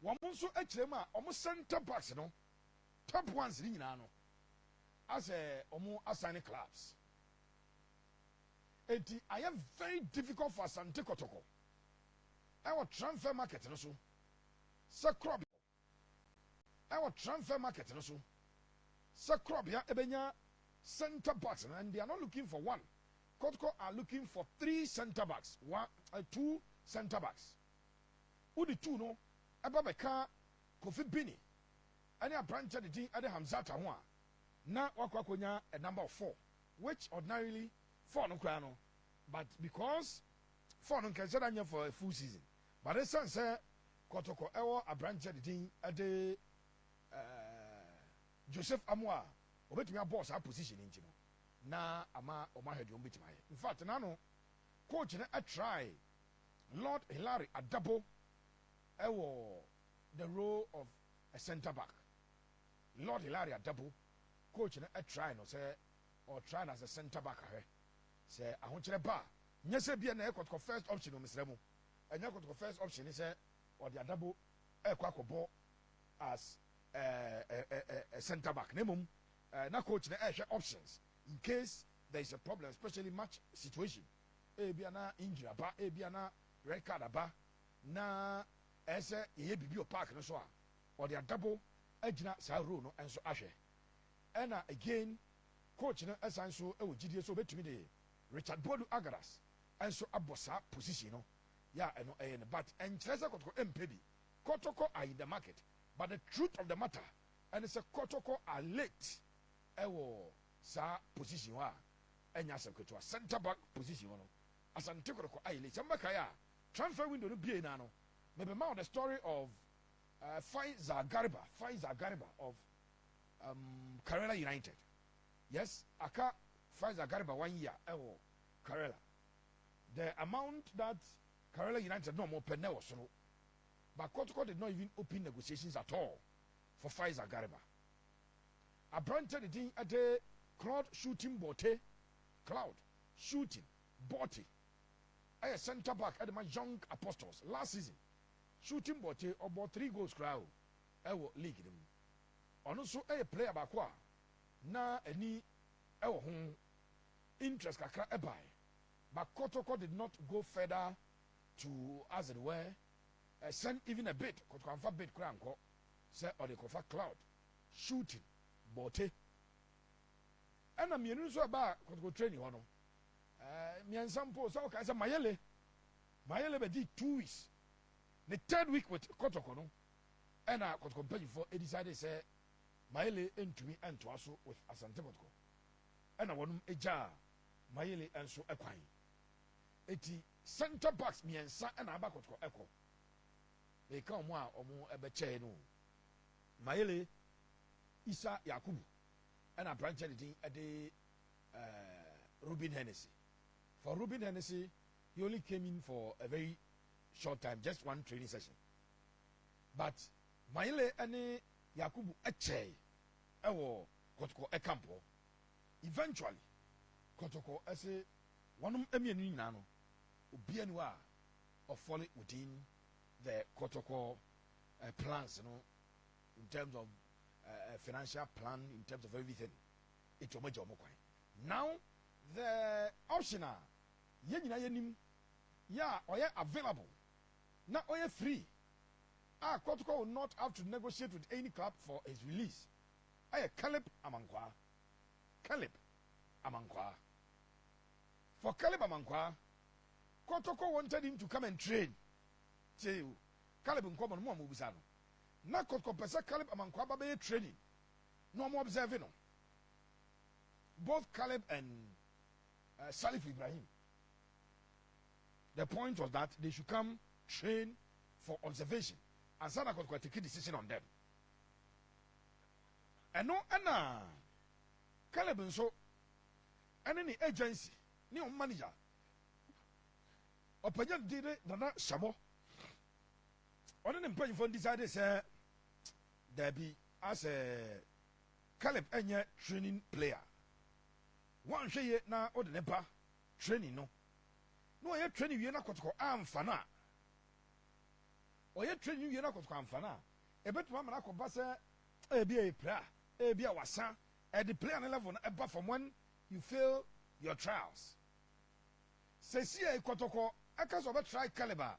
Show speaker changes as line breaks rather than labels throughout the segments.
Wamunso echrema omo center backs no top ones ni nyina no as omo assign clubs. I am very difficult for Asante Kotoko. Our transfer market no so. Sakrob. Our transfer market no so. Sakrob ya ebenya center backs and they are not looking for one. Kotoko are looking for 3 center backs, 2 center backs. Udi 2 no eba beka Kofi Bini. Any a branch of the thing at the Hamzata one. Na wakwakonya a number of 4, which ordinarily 4 no krano, but because 4 no can say for a full season. But the son say Kotoko ewo a branch of the thing at the Joseph Amwa obetumi boss our position in no na ama omahedi ombetumi. In fact nano coach na try Lord Hilary Adabo ewo the role of a center back. Lord Hilary Adabo coach na try no say or trying as a center back say ahonkyere ba nyese bia na Kotoko first option no mesremo enya Kotoko first option say or the Adabo ekwakobo as a center back. Nemum na coach na options in case there is a problem, especially match situation. Ebia na injury aba, ebia na red card aba, na ese ye bibi o park no so a or the double agina sa role no enso ahwe. And again coach na esanso e wo gidie so betumi de Richard Bodu Agaras enso abosa position no. Ya eno but enkyerese Kotoko empebi. Kotoko are in the market. But the truth of the matter, and it's a Kotoko are late. Ewo sa position wa enya sekweto center back position no. Asante Kotoko are late. Sambakaya transfer window no bie na no. Maybe more the story of Faiza Gariba of Karela United. Yes, aka Faiza Gariba 1 year ewo Karela. The amount that Karela United no more penny was so. But Kotoko did not even open negotiations at all for Faiza Gariba. I branted the thing at the Cloud shooting bote. Cloud shooting bote. I a center back at my young apostles last season. Shooting bote about 3 goals crowd. I will league them. And also a player bakwa. Na any home interest kakra ebai. But Kotoko did not go further to, as it were, send even a bit, Kotoko fa bit kranko, say or the kofa Cloud shooting bote. And I'm mean so about Kotoko training hono. Me and some po so say Mayele be did 2 weeks. The 3rd week with Kotoko no. And Kotoko pay for he decided say Mayele into me and to also with Asante Kotoko. And I want eja Mayele and so ekwan. Eti center backs me and sa and aba Kotoko eko. They come one or more ebeche no. Mayele Isa Yakubu and a branch editing at the Ruben Hennessy. For Ruben Hennessy, he only came in for a very short time, just 1 training session. But Mayele and Yakubu eche ewo Kotoko ekampo. Eventually, Kotoko ese one emienu nano obianwa of falling within the Kotoko plans, you know, in terms of financial plan, in terms of everything. It's your major mokwai. Now, the optional, yeah, or yeah, available. Now, or yeah, free. Kotoko will not have to negotiate with any club for his release. Caleb Amankwa. For Caleb Amankwa, Kotoko wanted him to come and train. Caleb Nkomo no mo obisa no na Kotoko pesa Caleb Amankwa ba be training no mo observe no both Caleb and Salif Ibrahim. The point was that they should come train for observation and Sana Kotoko take a decision on them. And no Caleb nso any agency ni manager opanya dire Nana Shamo. One of them for decided say there be as a Caleb Enya training player. One say na or the nepa training no. No, I training you na Kotoko amfana. oye training you na kotoko amfana ebetuma mana ko ba se ebi e pra ebi a wasa at the player level na from when you fail your trials se si e kotoko aka so be try caliber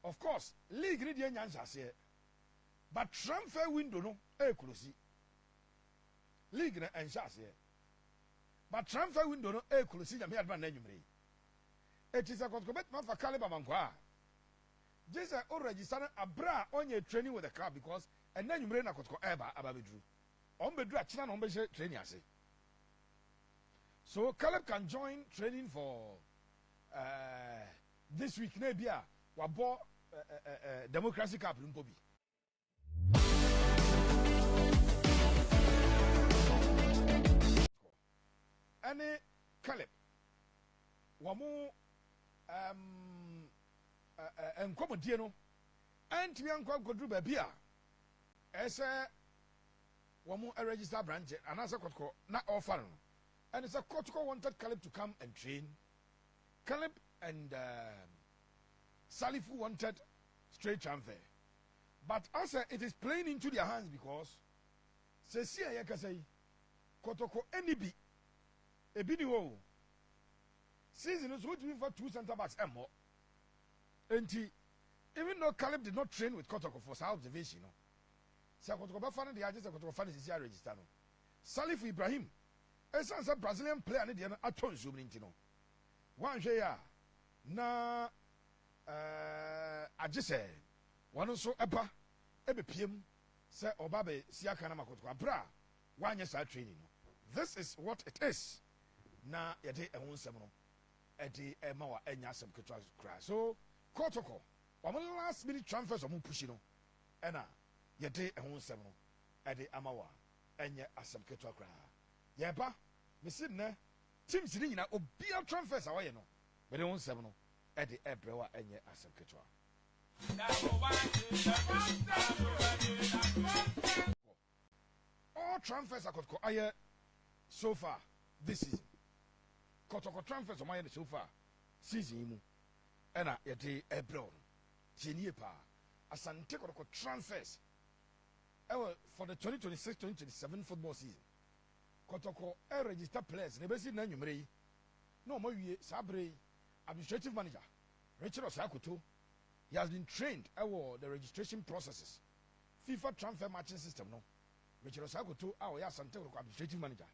of course league ni de nya nhyase but transfer window no e close league na nhyase but transfer window no e close nya me advan na nwumre it is a kotoko betuma for caliber mankwa Jesus already started abra on your training with the club because and then you bring a kotoko eba ababedru on bedru achina no be training ase so Caleb can join training for this week na bia wabo democracy cup mpo bi any Caleb wamu enkomodie no antimi ankwa godru ba bia ese wamu register branch anasa kotoko na offer no and it's a Kotoko wanted Caleb to come and train. Caleb and Salifu wanted straight transfer. But also it is playing into their hands because Sesia Yakasei Kotoko NB Ebini wo season is waiting for 2 center backs and more. And even though Caleb did not train with Kotoko for South Division, no. So Kotoko Bafana the Agents Kotoko Fan is register no. Salifu Ibrahim esan sa Brazilian player ne de no aton zoom ni ntino wan hwe ya na agese wono so eba ebepiem se oba be siaka na makoto abra wanye sa training no this is what it is na yede ehun sem no edi ema wa enya asem ketwa kra so Kotoko omo last minute transfers omo pushi no ena yede ehun sem no edi amawa enye asem ketwa kra yeba mesin ne teams ni nyina obia transfers awaye no be de won sem no e de ebrewa enye asem ketwa all transfers akotko aye so far this season Kotoko transfers o maye so far season mu e na ye de ebrewa tienie pa Asante Kotoko transfers for the 2026-2027 football season Kotoko register players ne besi na nwumre yi no mo wie sabre administrative manager Richard Osakoto he has been trained the registration processes FIFA transfer matching system no Richard Osakoto ya Asante Kotoko administrative manager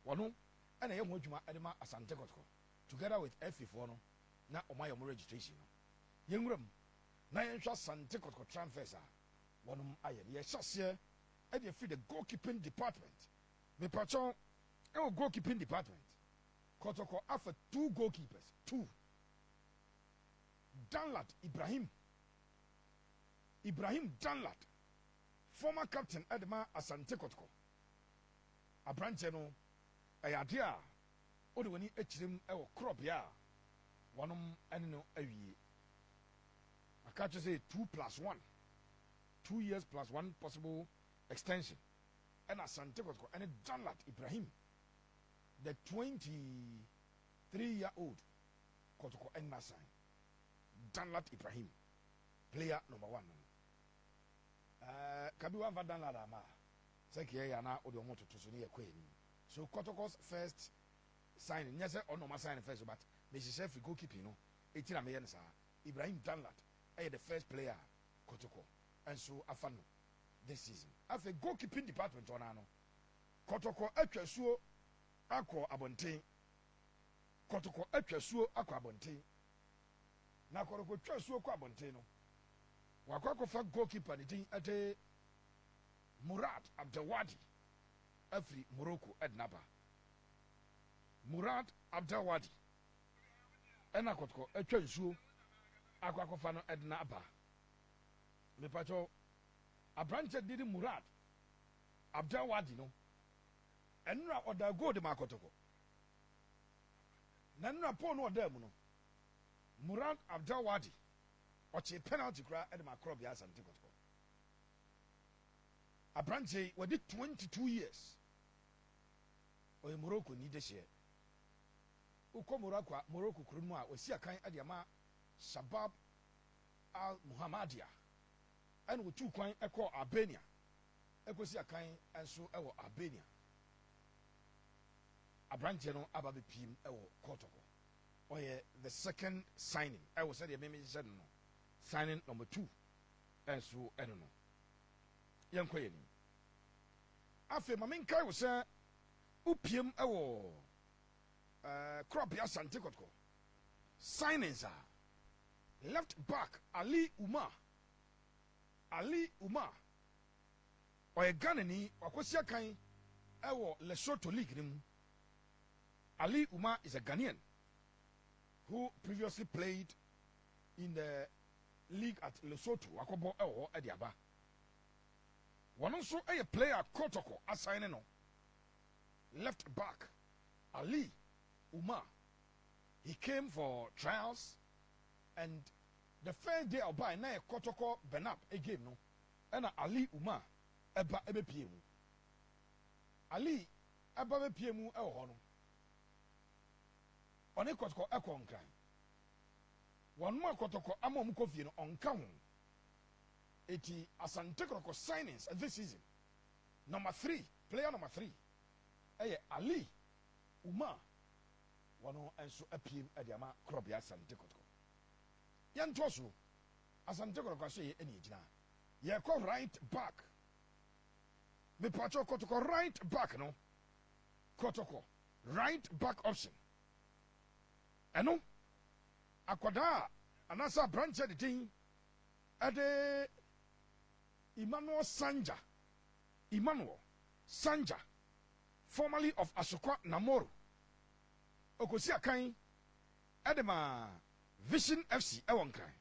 wono na ye ho adwuma edema Asante Kotoko together with FA4 no na omaye mo registration no yenwuram na yenhwa Asante Kotoko transfers wono aye ye hyase e dey free the goalkeeping department me patron goalkeeping department Kotoko after 2 goalkeepers 2 Danlat Ibrahim Danlat former captain Edema Asante Kotoko abrante no ayade a ode wani echirim crop ya wonom ene no awie aka to say 2+1 2 years plus 1 possible extension and Asante Kotoko and Danlat Ibrahim the 23-year-old Kotoko and Nasan Danlat Ibrahim player number 1 Kabiwa va Danlat ama seki ya na odi omo toto so ne yakweni so Kotoko's first signing yes on normal signing first but me she chef goalkeeping no etira me yensa Ibrahim Danlat the first player Kotoko and so afano this season after goalkeeping department on ano Kotoko atwasuo akọ abonten Kotoko atwasuo akọ abonten na Kotoko twasuo akọ abonten no wakọ fa goalkeeper ni din ate Murad Abdelwadi afri Morocco ednaba Murad Abdelwadi ena Kotoko atwasuo akọ fa no ednaba me pacho abrante didi Murad Abdelwadi no enra oda go de Kotoko na nra po no oda mu no Murad Abdelwadi oche penalty kra e de makrob ya Asante Kotoko abrante wadi 22 years o Morocco ni de hye uko Morocco kurum a wasi akan ade ama Shabab Al Muhammadia ɛna otu kwan ɛkɔ Albania ɛkɔsi akan ɛnso ɛwɔ Albania aberanteɛ no aba bɛpiem ɛwɔ Kotoko ɔyɛ the second signing ɛwɔ sɛdeɛ mmemme hyehyɛ no signing number 2 ɛnso ɛno no yɛnkɔ yɛ ni afei ma menkae wo sɛ wopiem ɛwɔ crop ya Asante Kotoko signings a left back Ali Umar ɔyɛ Ghanani wakosi akan ɛwɔ Lesotho league no mu. Ali Umar is a Ghanaian who previously played in the league at Lesotho wakobo ɛwɔ ɛde aba wɔn nso ɛyɛ player Kotoko assign no left back Ali Umar. He came for trials and the first day of buy na Kotoko Benap a game no and Ali Umar eba ebepiem Ali eba bepiem e ho no one Kotoko ekonkan one more Kotoko amom kofie no onka ho eti Asante Kotoko signings this season player number 3 Ali Umar wano enso apiem adiama krobia Asante Kotoko yanto so Asante Kotoko so ye eni gina ye ko right back me pacho Kotoko right back no Kotoko right back option eno akwada anasa branch de tin ade Emmanuel Sanja formerly of Asokwa Namoru okosi akan edema Vision FC ewon kan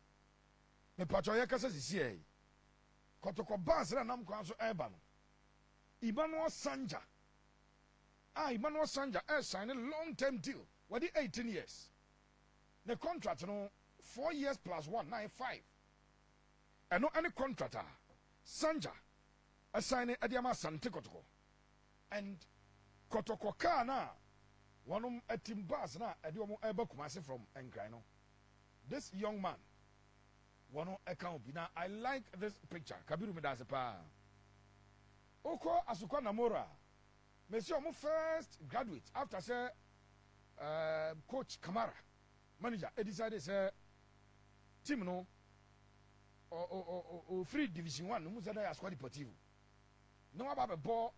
me pacho ye kasa sisi e Kotoko bas na nam kwan so eba no Emmanuel Sanja signed a long-term deal with the 18 years the contract no 4 years plus 1 95 and no any contractor Sanja assigned Adiama Asante Kotoko and Kotoko kana one a team bus na Adiomo Eba Kumasi from Enkrino. This young man, one account. Now I like this picture. Kabiru Medasepa. Oko Asukwa Namora. Monsieur, my first graduate after say Coach Kamara, manager. He decided say team no or free Division 1. No musada ya squad deportivo. No about a ball.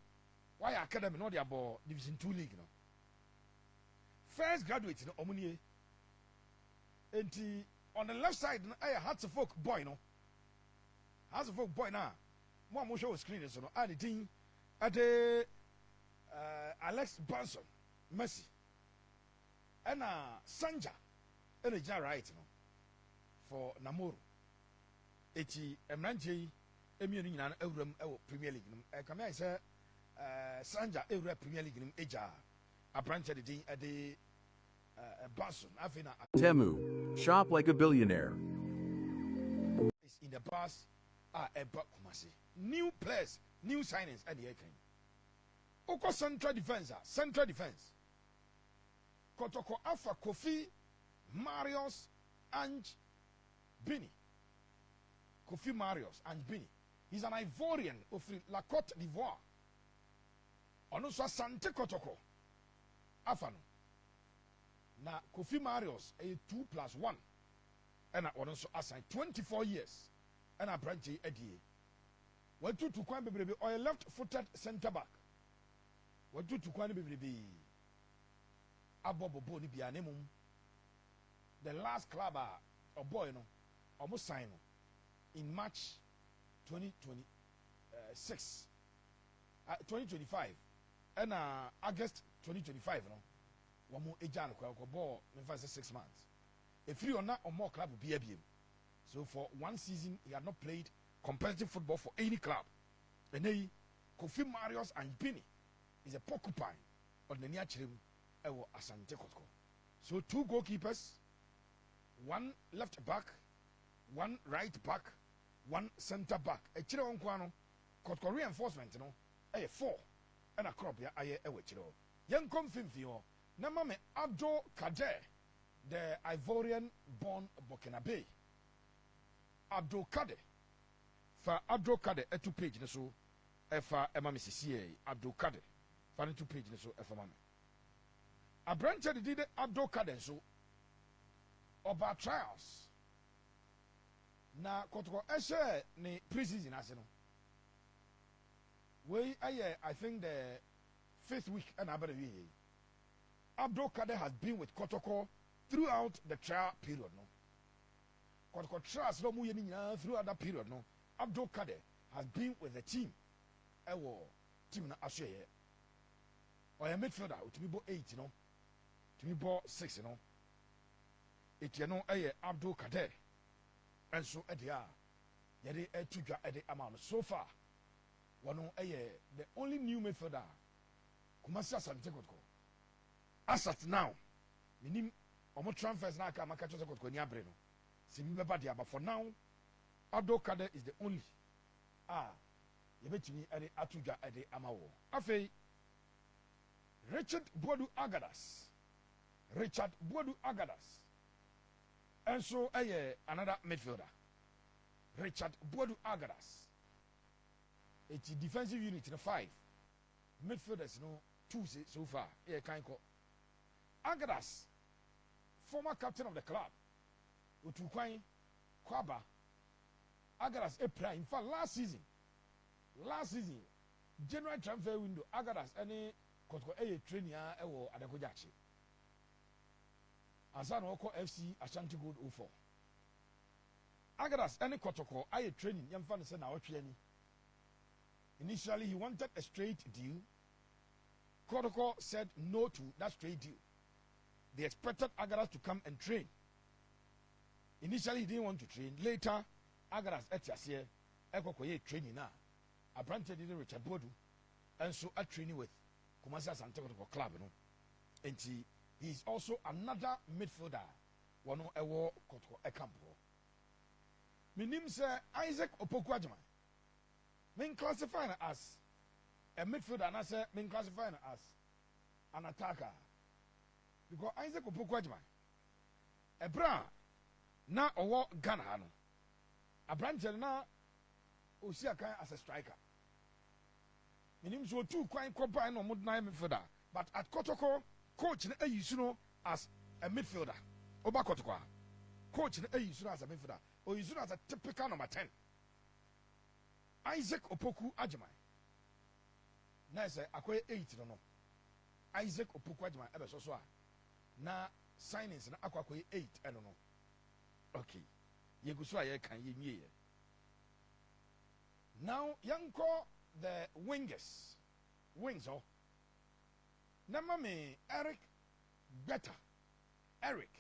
Why academy no dia ball Division 2 league no. First graduate no omunie enti on the left side no I had to folk boy no has a folk boy na mo show screen so no and tin ade Alex Banson Messi and Sanja and a right no for Namoru eti emranje emienu nyina ewuram ewo Premier League no come I say Sanja ewura Premier League no eja apprentice the thing at the
Temu, shop like a billionaire.
It's in the bus Kumasi. New players, new signings at the Ekin. Oko Central Defense. Kotoko Alpha Kofi Marius and Bini. Kofi Marius and Bini. He's an Ivorian of La Côte d'Ivoire. Onusa Asante Kotoko. Afano. Na Kofi Marius a 2+1 and I also assigned 24 years and a branch Eddie. What to Kwan baby or a left-footed centre back? What to Kwan baby? Abobo Boni Bianemum. The last club a boy no almost signed in March 2026 2025 and August 2025 no. One more ejan ball in 6 months. If you are not or more club will be able. So for one season he had not played competitive football for any club. And he Kofi Marius and Bini is a porcupine on the near chim ewo Asante Kotoko. So 2 goalkeepers, 1 left back, 1 right back, 1 center back. A chiro on kwano Kotoko reinforcement no 4 and a crop ya aye ewe chiro. Young confirm Namame Abdo Kader, the Ivorian born Burkinabe. Abdo Kader, fa Abdul Kader etu page ne so efa ema me sisi Abdul Kader fa ne tu page ne so efa ma me abrante de de Abdul Kader so oba trials na Kotoko ehye ne preseason ase no we I think the 5th week and about Abdul Kader has been with Kotoko throughout the trial period no Kotoko trials no mu ye throughout that period no Abdul Kader has been with the team ewo team na asye or a midfielder to be bo 8 no to be bo 6 no it no Abdul Kader and so edia yede etudwa ede amount so far one the only new midfielder Kumasi Asante Kotoko as at now minim omo transfers na aka maka chose Kotoko ni abre no se bi beba dia but for now Abdul Kader is the only yebetimi ede atudwa ede amawo afei Richard Boadu Agadas and so another midfielder Richard Boadu Agadas it's defensive unit in 5 midfielders no 2 so far kind call Agadas former captain of the club Otukwan Kwaba Agadas prime in fact last season January transfer window Agadas any Kotoko training ewo Adekojachi Asante Kotoko FC Ashanti Gold 04 Agadas any Kotoko training yamfa no se na wotwe ani. Initially he wanted a straight deal. Kotoko said no to that straight deal. They expected Agadas to come and train. Initially he didn't want to train. Later Agadas etiase ekokoye training na. Apparently didn't Richard Boadu and so a training with Kumasi Asante Kotoko club no. And he is also another midfielder. One ewo Kotoko ekampo. Minim se Isaac Opoku Adjuma. Men classify as a midfielder and I say men classify as an attacker. Because Isaac Opoku Adjuma Ebra na owo Ghana no. Abranche na Osiakan as a striker. Minim so two kwan kopa no modern midfielder. But at Kotoko, coach na Eyusuno as a midfielder. Oba Kotoko. Coach na Eyusuno as a midfielder. Or Eyusuno as a typical number 10. Isaac Opoku Adjuma. Na say akoye 8 no. Isaac Opoku Adjuma ebe so so a. Na signings na akoye 8 eno no. Okay. Yeguso a ye kan ye nwie. Now yanko the wingers. Wings oh. Nama me Eric Better. Eric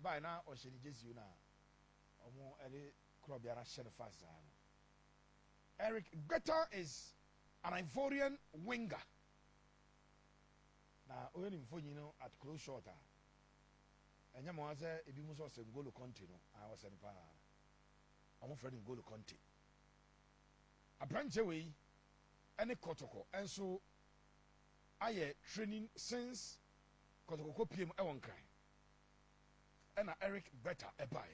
by now or sheni jesu na. Omo ere Krobiara shed fast. Eric Better is an Ivorian winger. Now, when you know at close shorter, and you must say, if you must also go to continue, I was I'm afraid in go to Conti. A branch away, any Kotoko, and so I training since Kotoko PM I won't cry. And Eric Better a buy.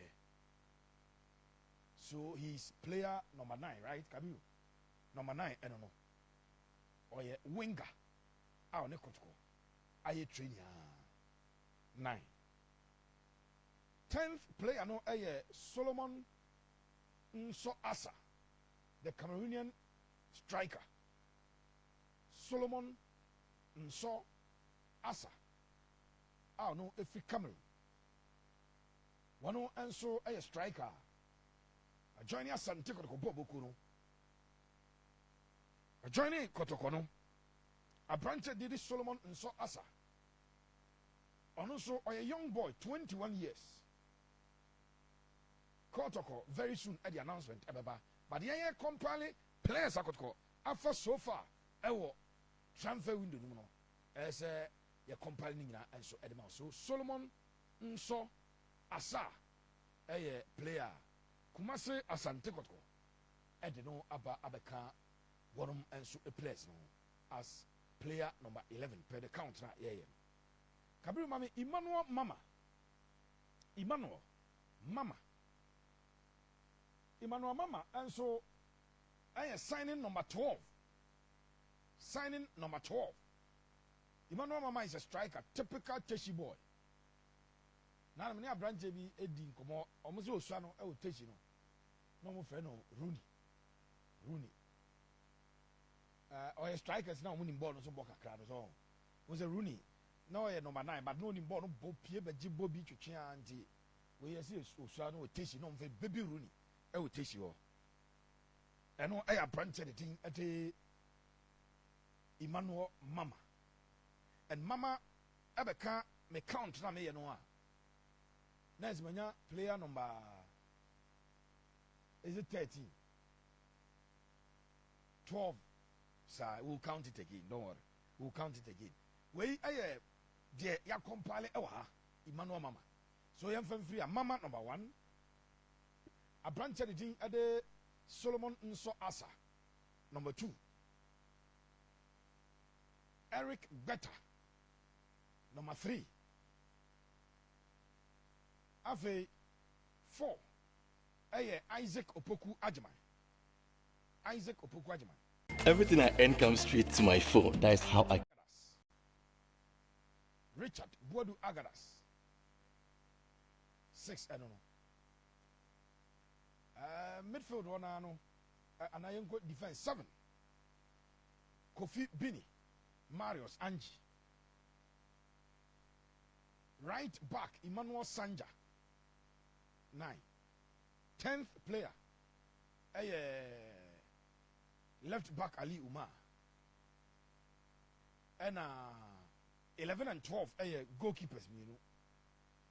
So he's player number 9, right? Kabiru. Number 9, I don't know. Or a winger. Ah, on Kotoko. I train 9. 10th player no Solomon Nso Asa, the Cameroonian striker. Solomon Nso Asa. Ah no, if we Cameroon. One also a striker. Joining Asante Kotoko Boboku no. Joining Kotoko no. A branch did Solomon Nso Asa. And also a young boy, 21 years. Kotoko very soon at the announcement, but the year company players Kotoko after so far, transfer window as a company and so Edema. So Solomon Nso Asa, a player, Kumasi Asante Kotoko, and no Abaka, one and so a place as player number 11 per the count na Kabiru Mami Emmanuel Mama Emmanuel Mama and so I am signing number 12. Signing number 12. Emmanuel Mama is a striker, typical Teshi boy. Now I'm near branch be Eddie Como, almost your son or Teshi no more friend Rooney. Or a strikers now winning ball on some Boca crowd as all. Was a Rooney. No, number 9, but no ball no Pierre but Jimbo Beach Chianti. We see Osano or Teshi, no baby Rooney. I will Teshi. I know I have branched the thing at a Emmanuel Mama. And Mama Abeka may count na me no. Nice mania player number is it 13? 12. Sir, we'll count it again. Don't worry. We'll count it again. We dear ya compile Emmanuel Mama. So yam free a Mama number 1. A branch the thing at the Solomon Nso Asa number 2. Eric Beta number 3. Afe 4. Isaac Opoku Ajiman.
Everything I earn comes straight to my phone. That is how I.
Richard Boadu Agadas. 6, I don't know. Midfield one, I know. And I am good defense 7. Kofi Bini. Marius Angie. Right back Emmanuel Sanja. 9. 10th player. Left back Ali Umar. And 11 and 12 goalkeepers, you know.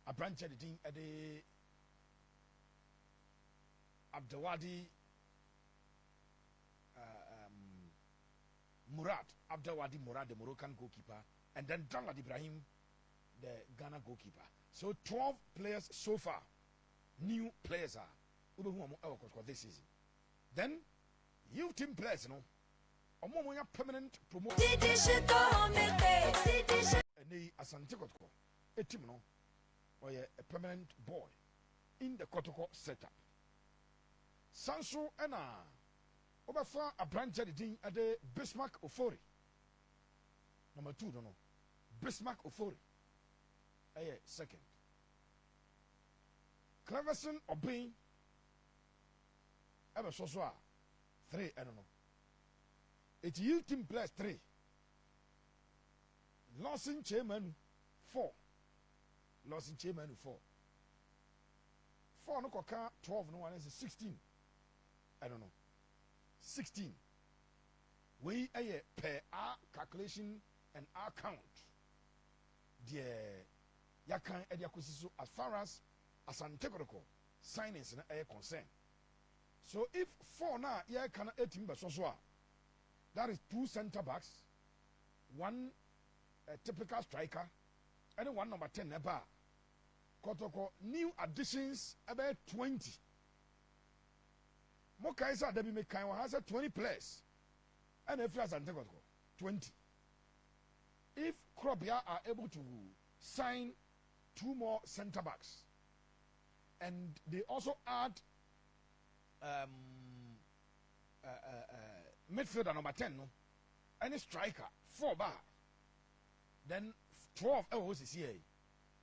A branch of the thing at the Abdawadi Abdawadi Murad, the Moroccan goalkeeper, and then Dalad Ibrahim, the Ghana goalkeeper. So 12 players so far. New players are this season. Then youth team players, no. Omomoya permanent promotion. And Asante Kotoko, a team, no, or a permanent boy in the Kotoko setup. Sanso and Obafa a branch at the Bismarck Ofori. Number 2, no. Bismarck Ofori. Second. Cleverson Obey. Ever so 3, I don't know. It's youth team plus 3. Lawson Chairman 4. Lawson Chairman 4. 4 no koka 12 no one is 16. I don't know. 16. We per our calculation and our count. The yakan ediakusiso as far as Asante Kotoko signings na concern. So if 4 now yeah can 18 besoa, that is 2 center backs, 1 typical striker, and 1 number 10 neba. Kotoko new additions about 20. Mokaisa Debi Mekaiwa has 20 players. And if Asante Kotoko 20. If Krobia are able to sign 2 more center backs, and they also add midfielder number 10, no, any striker 4 bar, then 12 OCCA.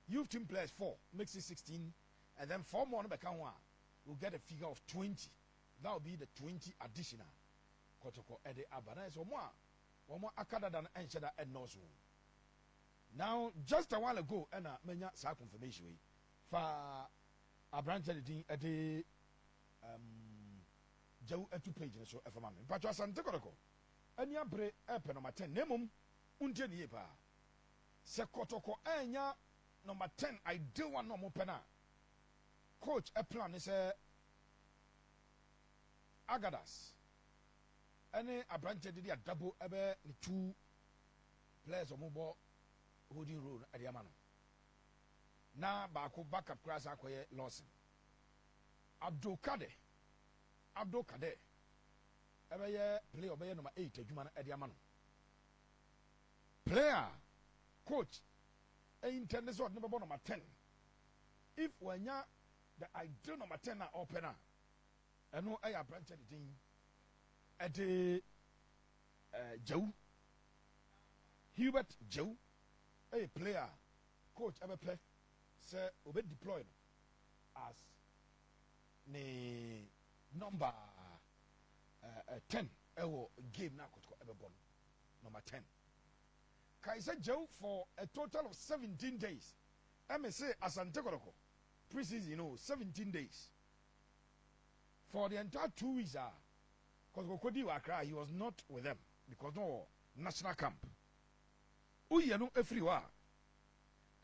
Youth team players 4 makes it 16, and then 4 more number 1 will get a figure of 20. That will be the 20 additional. Kotoko Ede Abana so more akada than Enshada and Nosu. Now, just a while ago, and many sa confirmation for a branch at the Joe at 2 pages so if a man. But Asante Kotoko, and ya bre number 10, Nemum, Unjeni Yepa. Se Kotoko, enya number 10, I do want no more pena. Coach, a plan is a Agadas. Any a branch did a double ever 2 players of mobile holding rule at the Yamano. Now, Bako backup class acquire Lawson. Abdul Kade. Ever year play obey number 8 at the Yamano. Player, coach, a intended sort number 10. If when ya the ideal number 10 are opener, ɛno ɛyɛ aberanteɛ de din ɛde Joe Hubert Joe ɛyɛ player coach ɛbɛpɛ sɛ obe deploy no as ne number 10 ɛwɔ game na Kotoko ɛbɛbɔ no number 10 Kaisa Joe for a total of 17 days say Asante Kotoko preseason 17 days for the entire 2 weeks Kotoko Kodi Wakra he was not with them because no national camp uye no efiri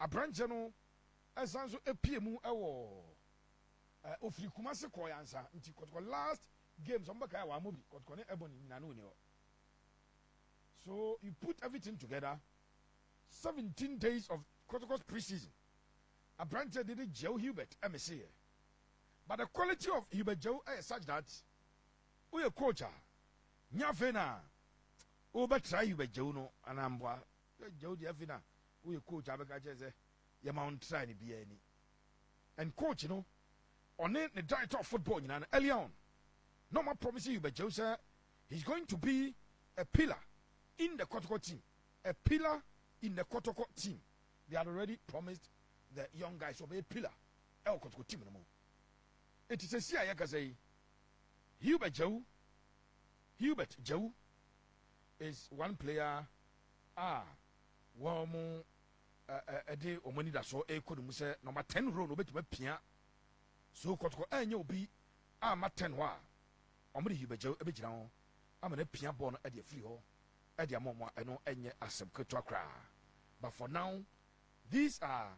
a branch no esanso epie mu ewo ofiri Kumasi Koyansa nti Kotoko last game some baka wa mobi Kotoko ne ebony na no ni o. So you put everything together 17 days of Kotoko's preseason. A branch did Joe Hubert MSC. But the quality of Hubert Joe is such that we a coach nyafena over try Hubert Joe no anambwa Joe Diafina we a coach abeka say ya mount try ni be any. And coach you know on the director of football early on no more promising Hubert Joe sir he's going to be a pillar in the Kotoko team, a pillar in the Kotoko team. They had already promised the young guys to be a pillar. Kotoko team no more. It is a CIA say Hubert Joe is one player. One more a day or money that so a could say number 10 row no bit pia. So Kotoko and be ma 10 wa. Omri Hubert Joe a bit now. I'm a pia born at the free hall. But for now, these are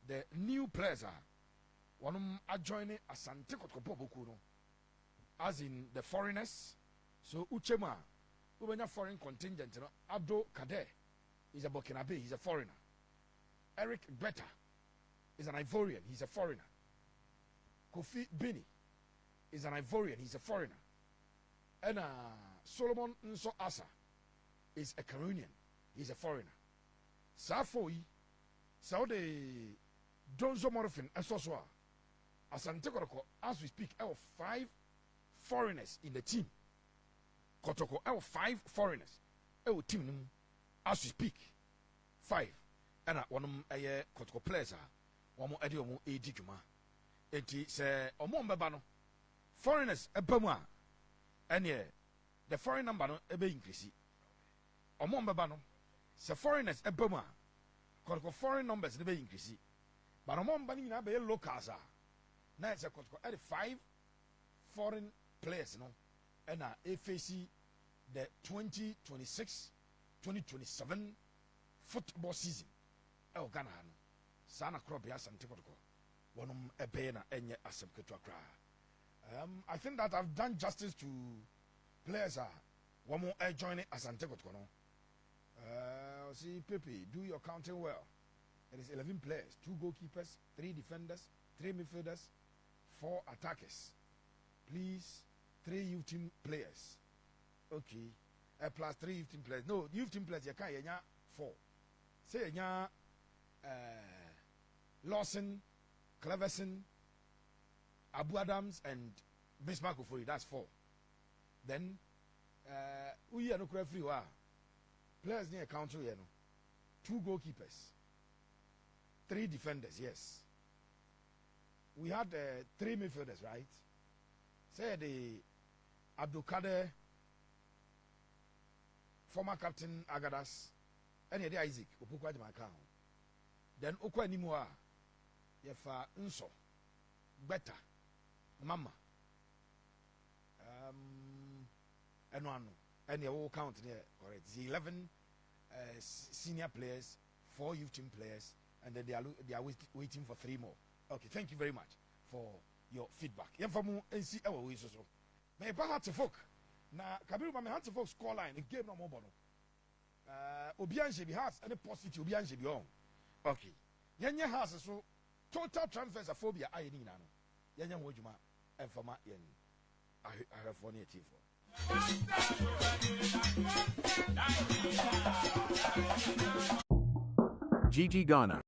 the new players. One are joining Asante Kotoko, as in the foreigners. So Uchema, Ubenya foreign contingent. Abdo Kader is a Burkinabe, he's a foreigner. Eric Greta is an Ivorian, he's a foreigner. Kofi Bini is an Ivorian, he's a foreigner. And Solomon Nso Asa is a Cameroonian. He's a foreigner. Safoi, Saudi Donzo Morfin, and Soswa. Asante Kotoko, as we speak, I have 5 foreigners in the team. Kotoko, I have 5 foreigners. I will team them as we speak. 5. And one of a Kotoko players are one more Ediomo Edikuma. It is a Omombano. Foreigners, a Bama. And the foreign number no ebe increase. Omo mbeba no se foreigners ebema Kotoko foreign numbers ebe increase. But omo mba ni na be locals na se Kotoko at 5 foreign players no and FAC the 2026-2027 football season. El Ghana no sana crop ya Asante Kotoko. Wonum ebe na enye asem ketu akra. I think that I've done justice to players one more joining Asante Kotoko no. See Pepe, do your counting well. It is 11 players, 2 goalkeepers, 3 defenders, 3 midfielders, 4 attackers. Please, 3 youth team players. Okay. Plus 3 youth team players. No, youth team players you can't 4. Say Lawson, Cleverson, Abu Adams and Bismarck Ofori, that's 4. Then we are no free players near council, 2 goalkeepers, 3 defenders, yes. We had 3 midfielders, right? Say the Abdul Kader, former captain Agadas, and the Isaac, Opukwa Makao. Then Okwa Nimua, Yefa Nso, Beta, Mama. And one, and the whole count there, correct. The 11 senior players, 4 youth team players, and then they are waiting for 3 more. Okay, thank you very much for your feedback. Yemfamu NC our way so. May Bahat folk. Na Kabiru Mame Hat folk score line, a game no more bono. Obianje be has any positive Obianje be on. Okay. Yenya has so total transfers of phobia I need nano. Yenya Wojuma and Fama Yen. I have one here for.
GG Ghana.